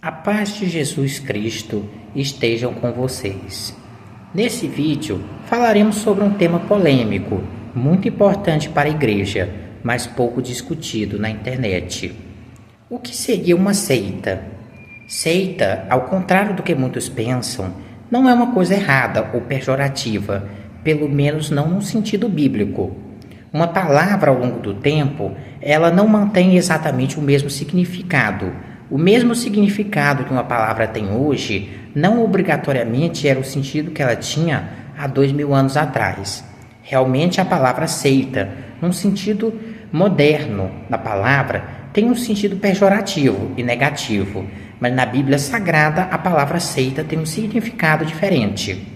A paz de Jesus Cristo estejam com vocês. Nesse vídeo falaremos sobre um tema polêmico, muito importante para a igreja, mas pouco discutido na internet. O que seria uma seita? Seita, ao contrário do que muitos pensam, não é uma coisa errada ou pejorativa, pelo menos não no sentido bíblico. Uma palavra ao longo do tempo, ela não mantém exatamente o mesmo significado. O mesmo significado que uma palavra tem hoje, não obrigatoriamente era o sentido que ela tinha há 2000 anos atrás. Realmente a palavra seita, num sentido moderno da palavra, tem um sentido pejorativo e negativo, mas na Bíblia Sagrada a palavra seita tem um significado diferente.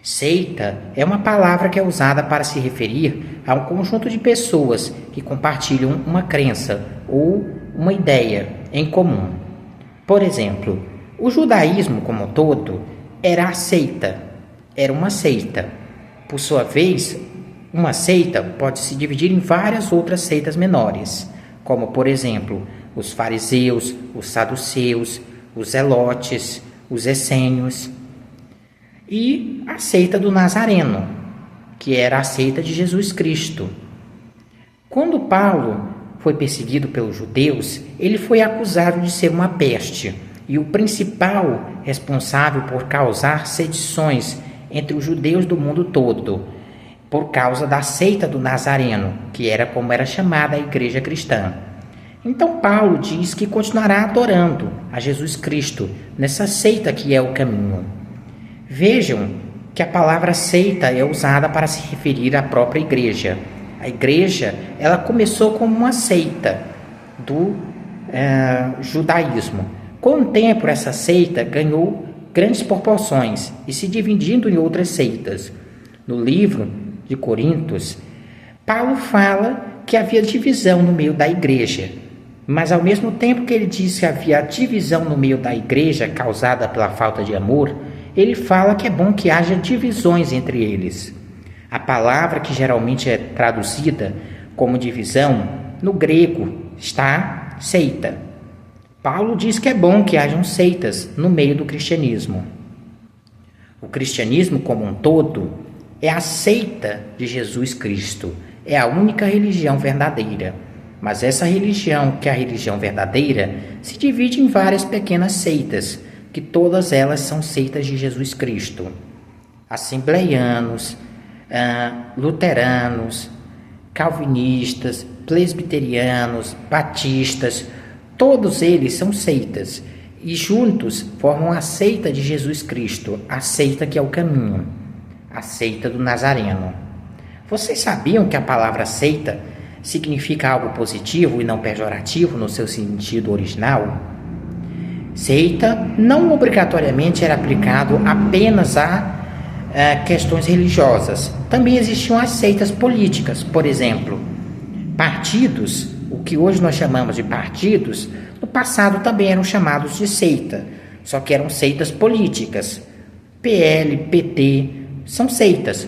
Seita é uma palavra que é usada para se referir a um conjunto de pessoas que compartilham uma crença ou uma ideia em comum. Por exemplo, o judaísmo como um todo era uma seita. Por sua vez, uma seita pode se dividir em várias outras seitas menores, como por exemplo, os fariseus, os saduceus, os zelotes, os essênios e a seita do Nazareno, que era a seita de Jesus Cristo. Quando Paulo foi perseguido pelos judeus, ele foi acusado de ser uma peste e o principal responsável por causar sedições entre os judeus do mundo todo, por causa da seita do Nazareno, que era como era chamada a igreja cristã. Então Paulo diz que continuará adorando a Jesus Cristo nessa seita que é o caminho. Vejam que a palavra seita é usada para se referir à própria igreja. A igreja, ela começou como uma seita do judaísmo. Com o tempo, essa seita ganhou grandes proporções e se dividindo em outras seitas. No livro de Coríntios, Paulo fala que havia divisão no meio da igreja, mas ao mesmo tempo que ele diz que havia divisão no meio da igreja causada pela falta de amor, ele fala que é bom que haja divisões entre eles. A palavra que geralmente é traduzida como divisão, no grego está seita. Paulo diz que é bom que hajam seitas no meio do cristianismo. O cristianismo como um todo é a seita de Jesus Cristo, é a única religião verdadeira. Mas essa religião, que é a religião verdadeira, se divide em várias pequenas seitas, que todas elas são seitas de Jesus Cristo. Assembleianos, luteranos, calvinistas, presbiterianos, batistas, todos eles são seitas e juntos formam a seita de Jesus Cristo, a seita que é o caminho, a seita do Nazareno. Vocês sabiam que a palavra seita significa algo positivo e não pejorativo no seu sentido original? Seita não obrigatoriamente era aplicado apenas a questões religiosas. Também existiam as seitas políticas, por exemplo. Partidos, o que hoje nós chamamos de partidos, no passado também eram chamados de seita, só que eram seitas políticas. PL, PT, são seitas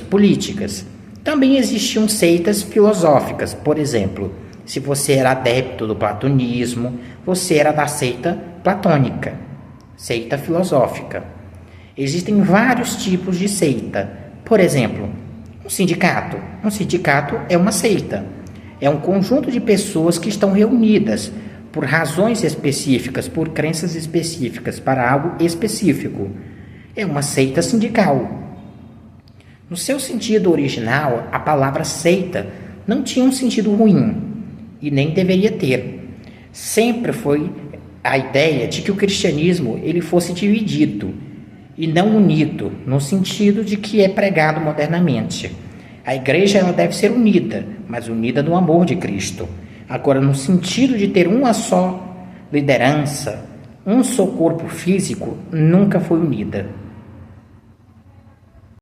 políticas. Também existiam seitas filosóficas, por exemplo, se você era adepto do platonismo, você era da seita platônica, seita filosófica. Existem vários tipos de seita. Por exemplo, um sindicato. Um sindicato é uma seita. É um conjunto de pessoas que estão reunidas por razões específicas, por crenças específicas, para algo específico. É uma seita sindical. No seu sentido original, a palavra seita não tinha um sentido ruim e nem deveria ter. Sempre foi a ideia de que o cristianismo ele fosse dividido e não unido, no sentido de que é pregado modernamente. A igreja ela deve ser unida, mas unida no amor de Cristo. Agora, no sentido de ter uma só liderança, um só corpo físico, nunca foi unida.